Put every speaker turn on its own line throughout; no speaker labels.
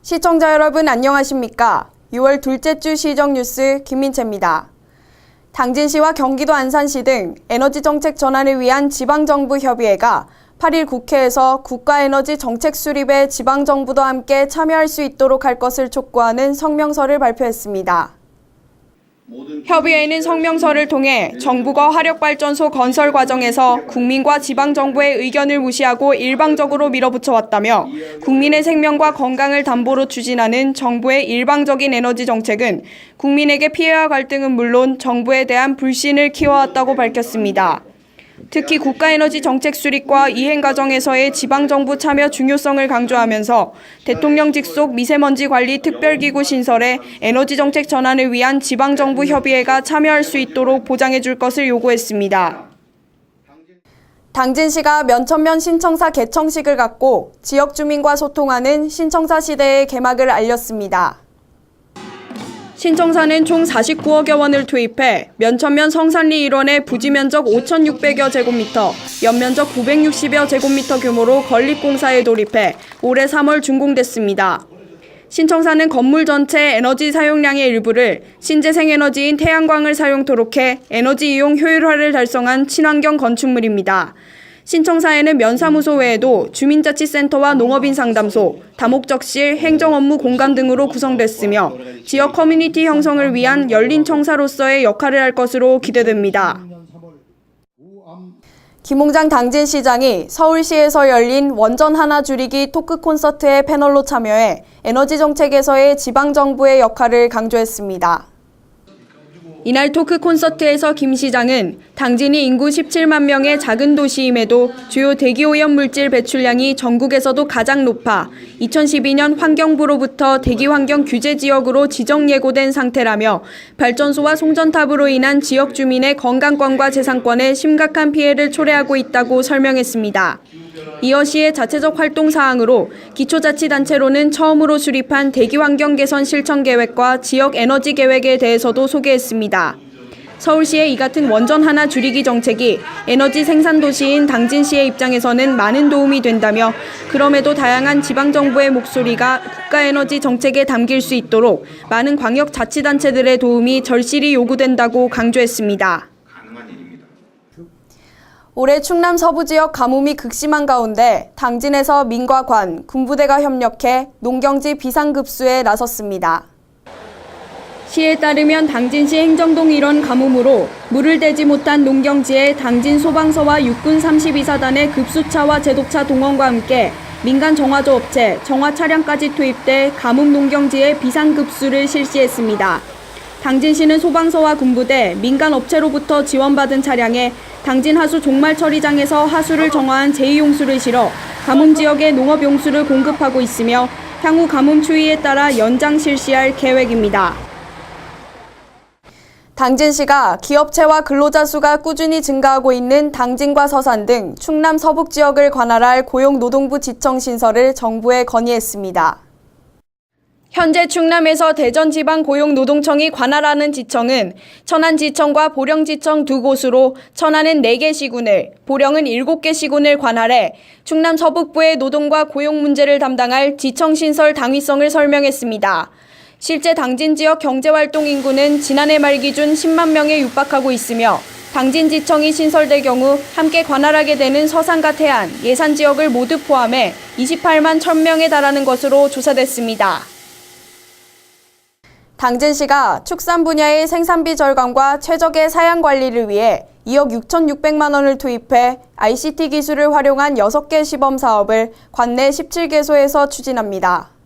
시청자 여러분 안녕하십니까? 6월 둘째 주 시정뉴스 김민채입니다. 당진시와 경기도 안산시 등 에너지정책 전환을 위한 지방정부협의회가 8일 국회에서 국가에너지 정책 수립에 지방정부도 함께 참여할 수 있도록 할 것을 촉구하는 성명서를 발표했습니다. 협의회는 성명서를 통해 정부가 화력발전소 건설 과정에서 국민과 지방정부의 의견을 무시하고 일방적으로 밀어붙여왔다며 국민의 생명과 건강을 담보로 추진하는 정부의 일방적인 에너지 정책은 국민에게 피해와 갈등은 물론 정부에 대한 불신을 키워왔다고 밝혔습니다. 특히 국가에너지 정책 수립과 이행 과정에서의 지방정부 참여 중요성을 강조하면서 대통령 직속 미세먼지 관리 특별기구 신설에 에너지 정책 전환을 위한 지방정부 협의회가 참여할 수 있도록 보장해 줄 것을 요구했습니다. 당진시가 면천면 신청사 개청식을 갖고 지역 주민과 소통하는 신청사 시대의 개막을 알렸습니다. 신청사는 총 49억여 원을 투입해 면천면 성산리 일원의 부지 면적 5,600여 제곱미터, 연면적 960여 제곱미터 규모로 건립공사에 돌입해 올해 3월 준공됐습니다. 신청사는 건물 전체 에너지 사용량의 일부를 신재생에너지인 태양광을 사용토록 해 에너지 이용 효율화를 달성한 친환경 건축물입니다. 신청사에는 면사무소 외에도 주민자치센터와 농업인 상담소, 다목적실, 행정업무 공간 등으로 구성됐으며 지역 커뮤니티 형성을 위한 열린 청사로서의 역할을 할 것으로 기대됩니다. 김홍장 당진시장이 서울시에서 열린 원전 하나 줄이기 토크 콘서트에 패널로 참여해 에너지 정책에서의 지방정부의 역할을 강조했습니다. 이날 토크 콘서트에서 김 시장은 당진이 인구 17만 명의 작은 도시임에도 주요 대기오염 물질 배출량이 전국에서도 가장 높아 2012년 환경부로부터 대기환경 규제 지역으로 지정 예고된 상태라며 발전소와 송전탑으로 인한 지역 주민의 건강권과 재산권에 심각한 피해를 초래하고 있다고 설명했습니다. 이어 시의 자체적 활동 사항으로 기초자치단체로는 처음으로 수립한 대기환경 개선 실천 계획과 지역 에너지 계획에 대해서도 소개했습니다. 서울시의 이 같은 원전 하나 줄이기 정책이 에너지 생산 도시인 당진시의 입장에서는 많은 도움이 된다며 그럼에도 다양한 지방정부의 목소리가 국가에너지 정책에 담길 수 있도록 많은 광역자치단체들의 도움이 절실히 요구된다고 강조했습니다. 올해 충남 서부 지역 가뭄이 극심한 가운데 당진에서 민과 관, 군부대가 협력해 농경지 비상급수에 나섰습니다. 시에 따르면 당진시 행정동 일원 가뭄으로 물을 대지 못한 농경지에 당진 소방서와 육군 32사단의 급수차와 제독차 동원과 함께 민간 정화조 업체, 정화 차량까지 투입돼 가뭄 농경지에 비상급수를 실시했습니다. 당진시는 소방서와 군부대, 민간 업체로부터 지원받은 차량에 당진 하수 종말 처리장에서 하수를 정화한 제2용수를 실어 가뭄 지역에 농업용수를 공급하고 있으며 향후 가뭄 추이에 따라 연장 실시할 계획입니다. 당진시가 기업체와 근로자 수가 꾸준히 증가하고 있는 당진과 서산 등 충남 서북 지역을 관할할 고용노동부 지청 신설을 정부에 건의했습니다. 현재 충남에서 대전지방고용노동청이 관할하는 지청은 천안지청과 보령지청 두 곳으로 천안은 4개 시군을, 보령은 7개 시군을 관할해 충남 서북부의 노동과 고용 문제를 담당할 지청 신설 당위성을 설명했습니다. 실제 당진 지역 경제활동 인구는 지난해 말 기준 10만 명에 육박하고 있으며 당진지청이 신설될 경우 함께 관할하게 되는 서산과 태안, 예산 지역을 모두 포함해 28만 1,000명에 달하는 것으로 조사됐습니다. 당진시가 축산 분야의 생산비 절감과 최적의 사양 관리를 위해 2억 6,600만 원을 투입해 ICT 기술을 활용한 6개 시범 사업을 관내 17개소에서 추진합니다.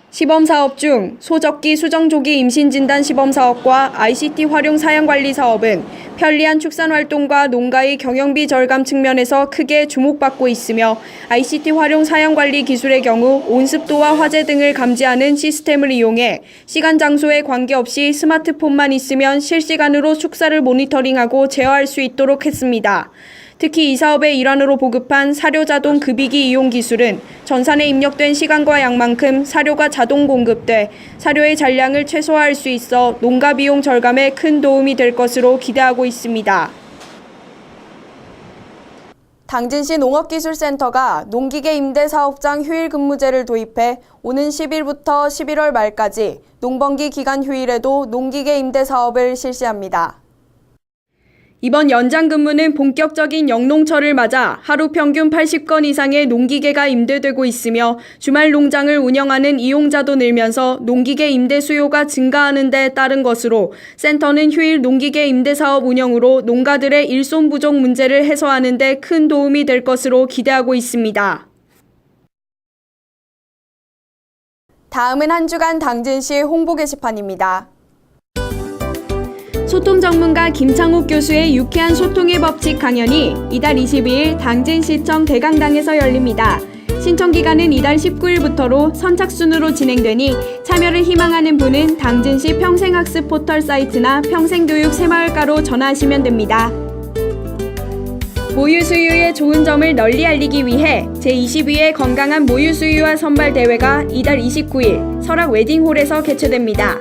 시범 사업 중 소적기 수정조기 임신진단 시범 사업과 ICT 활용 사양관리 사업은 편리한 축산 활동과 농가의 경영비 절감 측면에서 크게 주목받고 있으며 ICT 활용 사양관리 기술의 경우 온습도와 화재 등을 감지하는 시스템을 이용해 시간 장소에 관계없이 스마트폰만 있으면 실시간으로 축사를 모니터링하고 제어할 수 있도록 했습니다. 특히 이 사업의 일환으로 보급한 사료 자동 급이기 이용 기술은 전산에 입력된 시간과 양만큼 사료가 자동 공급돼 사료의 잔량을 최소화할 수 있어 농가 비용 절감에 큰 도움이 될 것으로 기대하고 있습니다. 당진시 농업기술센터가 농기계 임대 사업장 휴일 근무제를 도입해 오는 10일부터 11월 말까지 농번기 기간 휴일에도 농기계 임대 사업을 실시합니다. 이번 연장 근무는 본격적인 영농철을 맞아 하루 평균 80건 이상의 농기계가 임대되고 있으며 주말 농장을 운영하는 이용자도 늘면서 농기계 임대 수요가 증가하는 데 따른 것으로 센터는 휴일 농기계 임대 사업 운영으로 농가들의 일손 부족 문제를 해소하는 데 큰 도움이 될 것으로 기대하고 있습니다. 다음은 한 주간 당진시 홍보 게시판입니다. 소통 전문가 김창욱 교수의 유쾌한 소통의 법칙 강연이 이달 22일 당진시청 대강당에서 열립니다. 신청 기간은 이달 19일부터로 선착순으로 진행되니 참여를 희망하는 분은 당진시 평생학습 포털 사이트나 평생교육 새마을가로 전화하시면 됩니다. 모유수유의 좋은 점을 널리 알리기 위해 제22회 건강한 모유수유와 선발대회가 이달 29일 설악 웨딩홀에서 개최됩니다.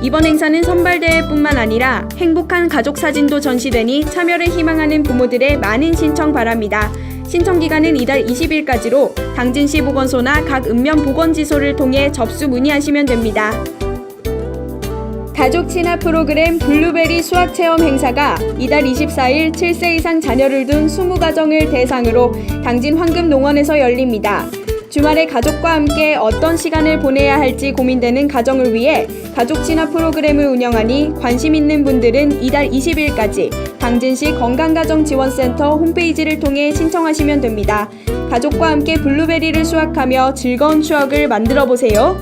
이번 행사는 선발대회뿐만 아니라 행복한 가족 사진도 전시되니 참여를 희망하는 부모들의 많은 신청 바랍니다. 신청 기간은 이달 20일까지로 당진시 보건소나 각 읍면 보건지소를 통해 접수 문의하시면 됩니다. 가족 친화 프로그램 블루베리 수학체험 행사가 이달 24일 7세 이상 자녀를 둔 20가정을 대상으로 당진 황금농원에서 열립니다. 주말에 가족과 함께 어떤 시간을 보내야 할지 고민되는 가정을 위해 가족 친화 프로그램을 운영하니 관심 있는 분들은 이달 20일까지 당진시 건강가정지원센터 홈페이지를 통해 신청하시면 됩니다. 가족과 함께 블루베리를 수확하며 즐거운 추억을 만들어 보세요.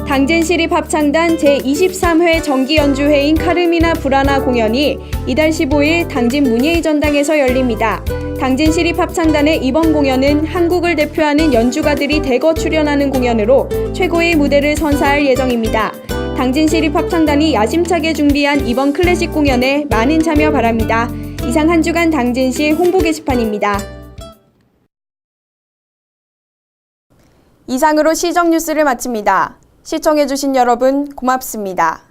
당진시립합창단 제23회 정기연주회인 카르미나 브라나 공연이 이달 15일 당진 문예의 전당에서 열립니다. 당진시립합창단의 이번 공연은 한국을 대표하는 연주가들이 대거 출연하는 공연으로 최고의 무대를 선사할 예정입니다. 당진시립합창단이 야심차게 준비한 이번 클래식 공연에 많은 참여 바랍니다. 이상 한 주간 당진시 홍보 게시판입니다. 이상으로 시정 뉴스를 마칩니다. 시청해주신 여러분 고맙습니다.